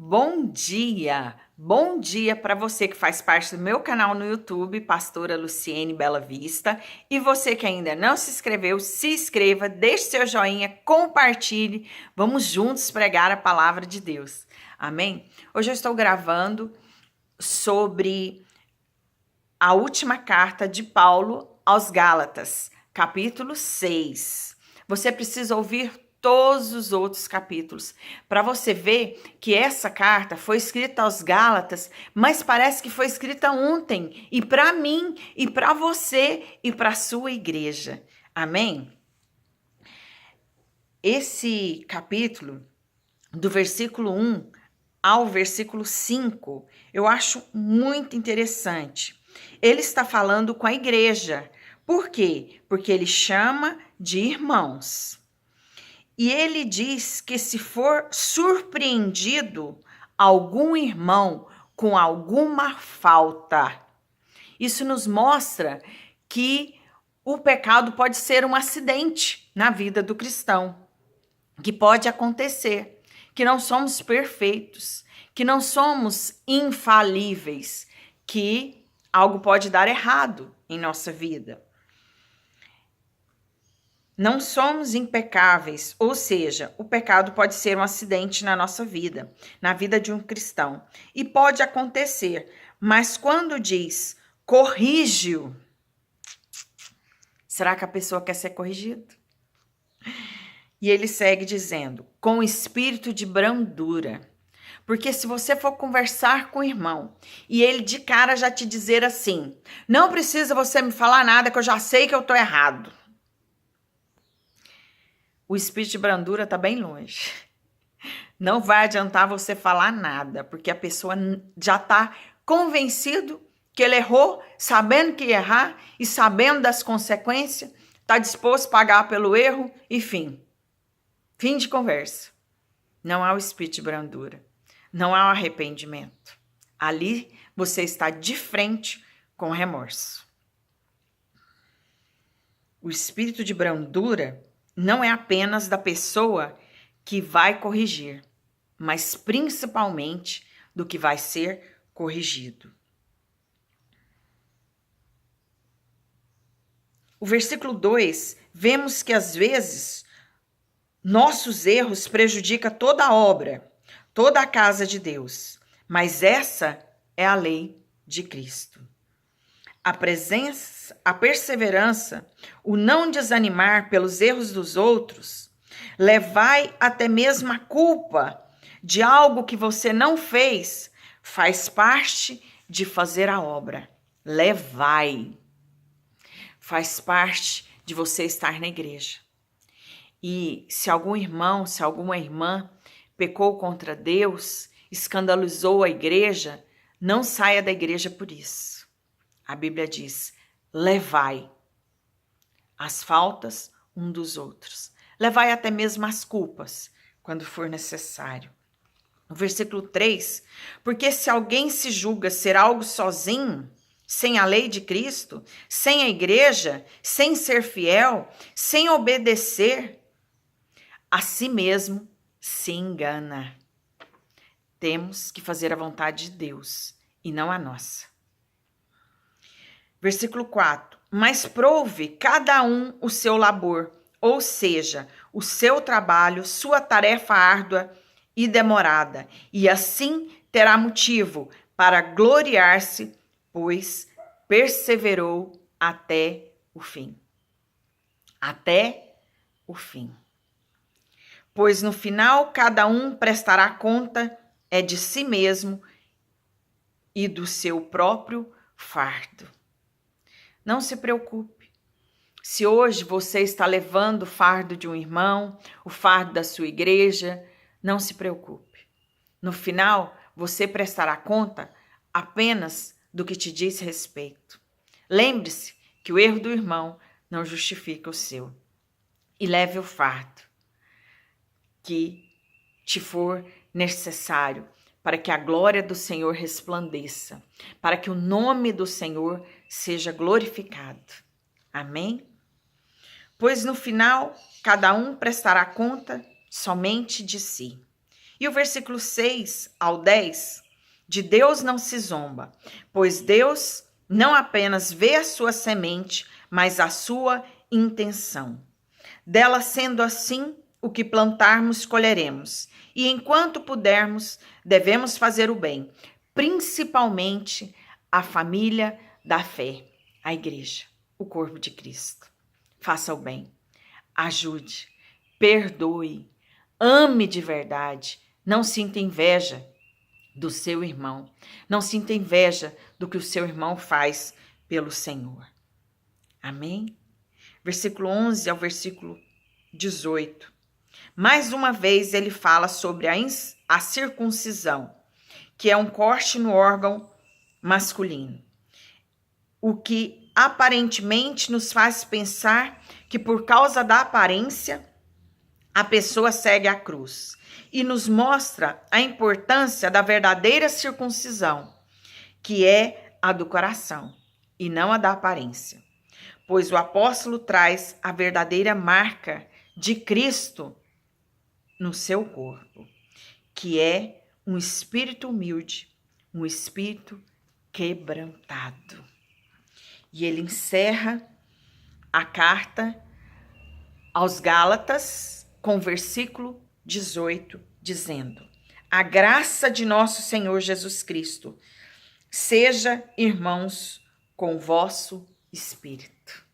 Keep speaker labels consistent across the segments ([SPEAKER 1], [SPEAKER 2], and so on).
[SPEAKER 1] Bom dia para você que faz parte do meu canal no YouTube, Pastora Luciene Bela Vista, e você que ainda não se inscreveu, se inscreva, deixe seu joinha, compartilhe, vamos juntos pregar a palavra de Deus, amém? Hoje eu estou gravando sobre a última carta de Paulo aos Gálatas, capítulo 6. Você precisa ouvir todos os outros capítulos, para você ver que essa carta foi escrita aos Gálatas, mas parece que foi escrita ontem, e para mim, e para você, e para a sua igreja. Amém? Esse capítulo, do versículo 1 ao versículo 5, eu acho muito interessante. Ele está falando com a igreja. Por quê? Porque ele chama de irmãos. E ele diz que se for surpreendido algum irmão com alguma falta, isso nos mostra que o pecado pode ser um acidente na vida do cristão, que pode acontecer, que não somos perfeitos, que não somos infalíveis, que algo pode dar errado em nossa vida. Não somos impecáveis, ou seja, o pecado pode ser um acidente na nossa vida, na vida de um cristão. E pode acontecer, mas quando diz corrige-o, será que a pessoa quer ser corrigida? E ele segue dizendo, com espírito de brandura. Porque se você for conversar com o irmão e ele de cara já te dizer assim, não precisa você me falar nada que eu já sei que eu tô errado. O espírito de brandura está bem longe. Não vai adiantar você falar nada, porque a pessoa já está convencido que ele errou, sabendo que ia errar e sabendo das consequências, está disposto a pagar pelo erro e fim. Fim de conversa. Não há o espírito de brandura. Não há o arrependimento. Ali você está de frente com remorso. O espírito de brandura não é apenas da pessoa que vai corrigir, mas principalmente do que vai ser corrigido. O versículo 2, vemos que às vezes nossos erros prejudicam toda a obra, toda a casa de Deus, mas essa é a lei de Cristo. A presença, a perseverança, o não desanimar pelos erros dos outros, levai até mesmo a culpa de algo que você não fez, faz parte de fazer a obra. Levai. Faz parte de você estar na igreja. E se algum irmão, se alguma irmã pecou contra Deus, escandalizou a igreja, não saia da igreja por isso. A Bíblia diz, levai as faltas um dos outros. Levai até mesmo as culpas, quando for necessário. No versículo 3, porque se alguém se julga ser algo sozinho, sem a lei de Cristo, sem a igreja, sem ser fiel, sem obedecer, a si mesmo se engana. Temos que fazer a vontade de Deus e não a nossa. Versículo 4. Mas prove cada um o seu labor, ou seja, o seu trabalho, sua tarefa árdua e demorada, e assim terá motivo para gloriar-se, pois perseverou até o fim. Até o fim. Pois no final cada um prestará conta de si mesmo e do seu próprio fardo. Não se preocupe. Se hoje você está levando o fardo de um irmão, o fardo da sua igreja, não se preocupe. No final, você prestará conta apenas do que te diz respeito. Lembre-se que o erro do irmão não justifica o seu. E leve o fardo que te for necessário, para que a glória do Senhor resplandeça, para que o nome do Senhor seja glorificado. Amém? Pois no final, cada um prestará conta somente de si. E o versículo 6 ao 10, de Deus não se zomba, pois Deus não apenas vê a sua semente, mas a sua intenção. Dela sendo assim, o que plantarmos, colheremos. E enquanto pudermos, devemos fazer o bem, principalmente a família da fé, a igreja, o corpo de Cristo. Faça o bem, ajude, perdoe, ame de verdade, não sinta inveja do seu irmão, não sinta inveja do que o seu irmão faz pelo Senhor. Amém? Versículo 11 ao versículo 18. Mais uma vez ele fala sobre a circuncisão, que é um corte no órgão masculino. O que aparentemente nos faz pensar que por causa da aparência a pessoa segue a cruz. E nos mostra a importância da verdadeira circuncisão, que é a do coração e não a da aparência. Pois o apóstolo traz a verdadeira marca de Cristo no seu corpo, que é um espírito humilde, um espírito quebrantado. E ele encerra a carta aos Gálatas com o versículo 18, dizendo: a graça de nosso Senhor Jesus Cristo seja, irmãos, com o vosso espírito.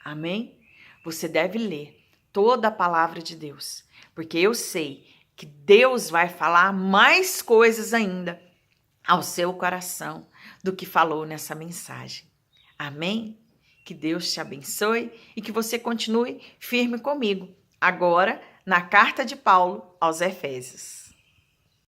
[SPEAKER 1] Amém? Você deve ler toda a palavra de Deus, porque eu sei que Deus vai falar mais coisas ainda ao seu coração do que falou nessa mensagem. Amém? Que Deus te abençoe e que você continue firme comigo, agora na carta de Paulo aos Efésios.